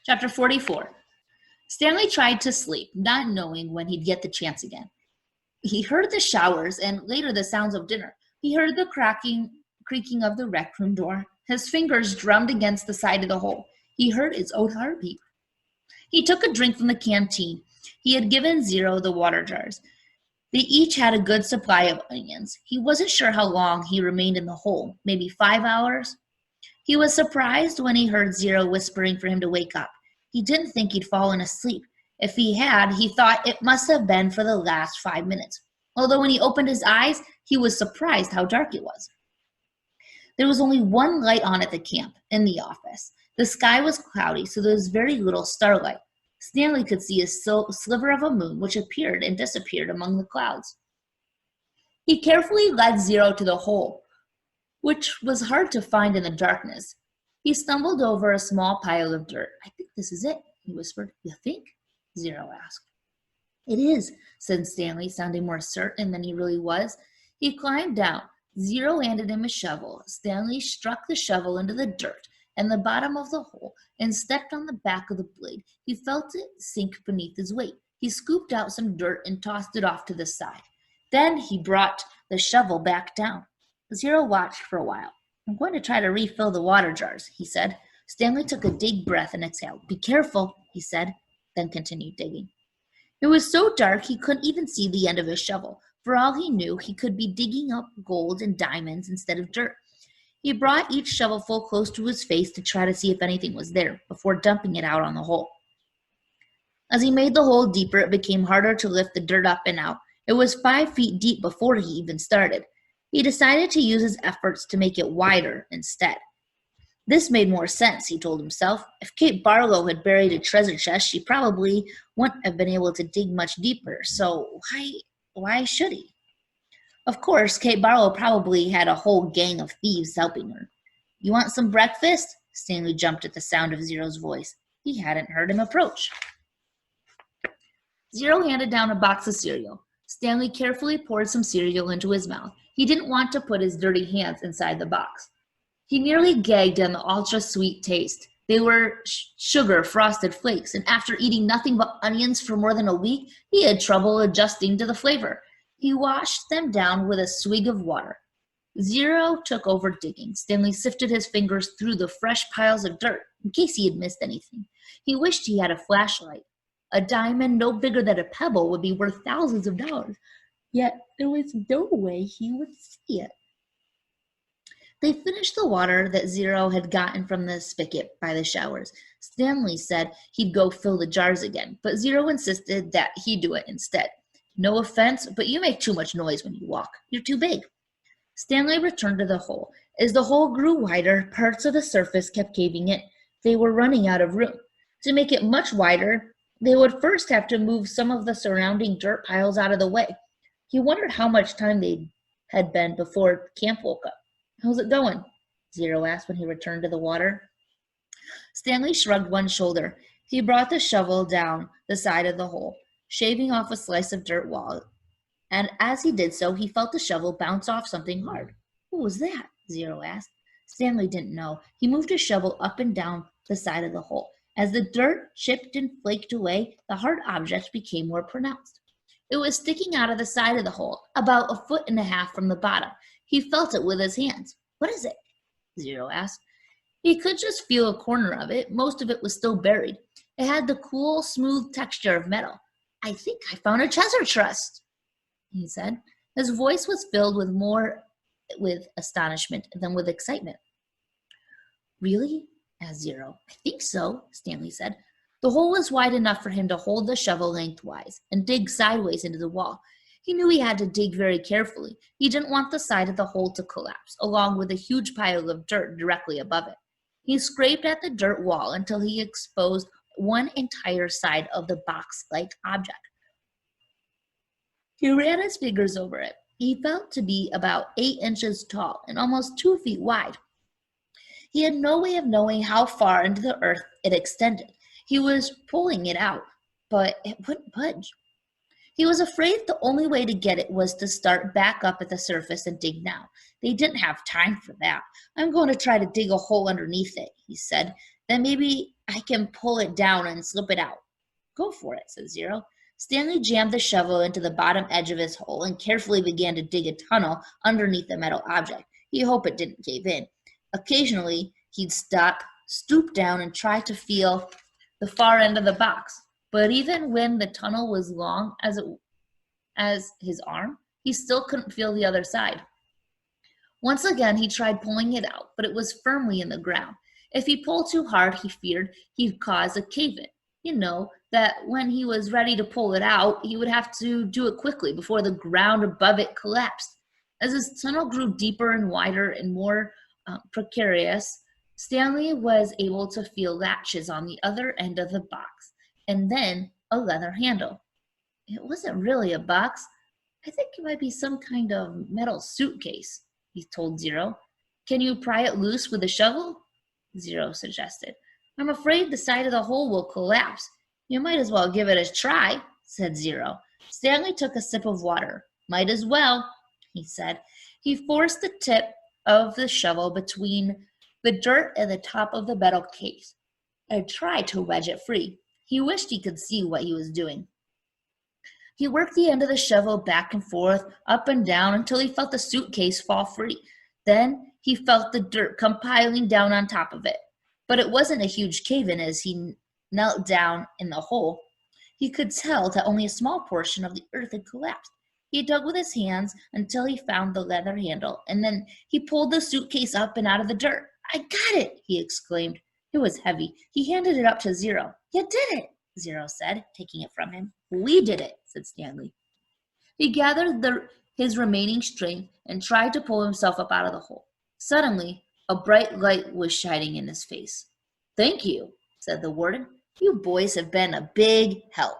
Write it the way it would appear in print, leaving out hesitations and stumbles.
Chapter 44. Stanley tried to sleep, not knowing when he'd get the chance again. He heard the showers and later the sounds of dinner. He heard the creaking of the rec room door. His fingers drummed against the side of the hole. He heard his own heartbeat. He took a drink from the canteen. He had given Zero the water jars. They each had a good supply of onions. He wasn't sure how long he remained in the hole, maybe 5 hours. He was surprised when he heard Zero whispering for him to wake up. He didn't think he'd fallen asleep. If he had, he thought it must have been for the last 5 minutes. Although when he opened his eyes, he was surprised how dark it was. There was only one light on at the camp, in the office. The sky was cloudy, so there was very little starlight. Stanley could see a sliver of a moon which appeared and disappeared among the clouds. He carefully led Zero to the hole, which was hard to find in the darkness. He stumbled over a small pile of dirt. "I think this is it," he whispered. "You think?" Zero asked. "It is," said Stanley, sounding more certain than he really was. He climbed down. Zero handed him a shovel. Stanley struck the shovel into the dirt and the bottom of the hole and stepped on the back of the blade. He felt it sink beneath his weight. He scooped out some dirt and tossed it off to the side. Then he brought the shovel back down. Zero watched for a while. "I'm going to try to refill the water jars," he said. Stanley took a deep breath and exhaled. "Be careful," he said, then continued digging. It was so dark he couldn't even see the end of his shovel. For all he knew, he could be digging up gold and diamonds instead of dirt. He brought each shovelful close to his face to try to see if anything was there before dumping it out on the hole. As he made the hole deeper, it became harder to lift the dirt up and out. It was 5 feet deep before he even started. He decided to use his efforts to make it wider instead. This made more sense, he told himself. If Kate Barlow had buried a treasure chest, she probably wouldn't have been able to dig much deeper, so why should he? Of course, Kate Barlow probably had a whole gang of thieves helping her. "You want some breakfast?" Stanley jumped at the sound of Zero's voice. He hadn't heard him approach. Zero handed down a box of cereal. Stanley carefully poured some cereal into his mouth. He didn't want to put his dirty hands inside the box. He nearly gagged on the ultra-sweet taste. They were sugar frosted flakes, and after eating nothing but onions for more than a week, he had trouble adjusting to the flavor. He washed them down with a swig of water. Zero took over digging. Stanley sifted his fingers through the fresh piles of dirt in case he had missed anything. He wished he had a flashlight. A diamond no bigger than a pebble would be worth thousands of dollars. Yet there was no way he would see it. They finished the water that Zero had gotten from the spigot by the showers. Stanley said he'd go fill the jars again, but Zero insisted that he do it instead. "No offense, but you make too much noise when you walk. You're too big." Stanley returned to the hole. As the hole grew wider, parts of the surface kept caving in. They were running out of room. To make it much wider, they would first have to move some of the surrounding dirt piles out of the way. He wondered how much time they had been before camp woke up. "How's it going?" Zero asked when he returned to the water. Stanley shrugged one shoulder. He brought the shovel down the side of the hole, shaving off a slice of dirt wall. And as he did so, he felt the shovel bounce off something hard. "What was that?" Zero asked. Stanley didn't know. He moved his shovel up and down the side of the hole. As the dirt chipped and flaked away, the hard object became more pronounced. It was sticking out of the side of the hole, about 1.5 feet from the bottom. He felt it with his hands. "What is it?" Zero asked. He could just feel a corner of it. Most of it was still buried. It had the cool, smooth texture of metal. "I think I found a treasure chest," he said. His voice was filled with more with astonishment than with excitement. "Really?" asked Zero. "I think so," Stanley said. The hole was wide enough for him to hold the shovel lengthwise and dig sideways into the wall. He knew he had to dig very carefully. He didn't want the side of the hole to collapse, along with a huge pile of dirt directly above it. He scraped at the dirt wall until he exposed one entire side of the box-like object. He ran his fingers over it. He felt to be about 8 inches tall and almost 2 feet wide. He had no way of knowing how far into the earth it extended. He was pulling it out, but it wouldn't budge. He was afraid the only way to get it was to start back up at the surface and dig now. They didn't have time for that. "I'm going to try to dig a hole underneath it," he said. "Then maybe I can pull it down and slip it out. Go for it, said Zero. Stanley jammed the shovel into the bottom edge of his hole and carefully began to dig a tunnel underneath the metal object. He hoped it didn't cave in. Occasionally, he'd stop, stoop down, and try to feel the far end of the box. But even when the tunnel was long as his arm, he still couldn't feel the other side. Once again, he tried pulling it out, but it was firmly in the ground. If he pulled too hard, he feared he'd cause a cave-in. You know, that when he was ready to pull it out, he would have to do it quickly before the ground above it collapsed. As his tunnel grew deeper and wider and more precarious, Stanley was able to feel latches on the other end of the box, and then a leather handle. It wasn't really a box. I think it might be some kind of metal suitcase, he told Zero. Can you pry it loose with a shovel? Zero suggested. I'm afraid the side of the hole will collapse. You might as well give it a try, said Zero. Stanley took a sip of water. Might as well, he said. He forced the tip of the shovel between the dirt and the top of the metal case and tried to wedge it free. He wished he could see what he was doing. He worked the end of the shovel back and forth, up and down, until he felt the suitcase fall free. Then he felt the dirt come piling down on top of it. But it wasn't a huge cave-in as he knelt down in the hole. He could tell that only a small portion of the earth had collapsed. He dug with his hands until he found the leather handle, and then he pulled the suitcase up and out of the dirt. I got it, he exclaimed. It was heavy. He handed it up to Zero. You did it, Zero said, taking it from him. We did it, said Stanley. He gathered his remaining strength and tried to pull himself up out of the hole. Suddenly, a bright light was shining in his face. Thank you, said the warden. You boys have been a big help.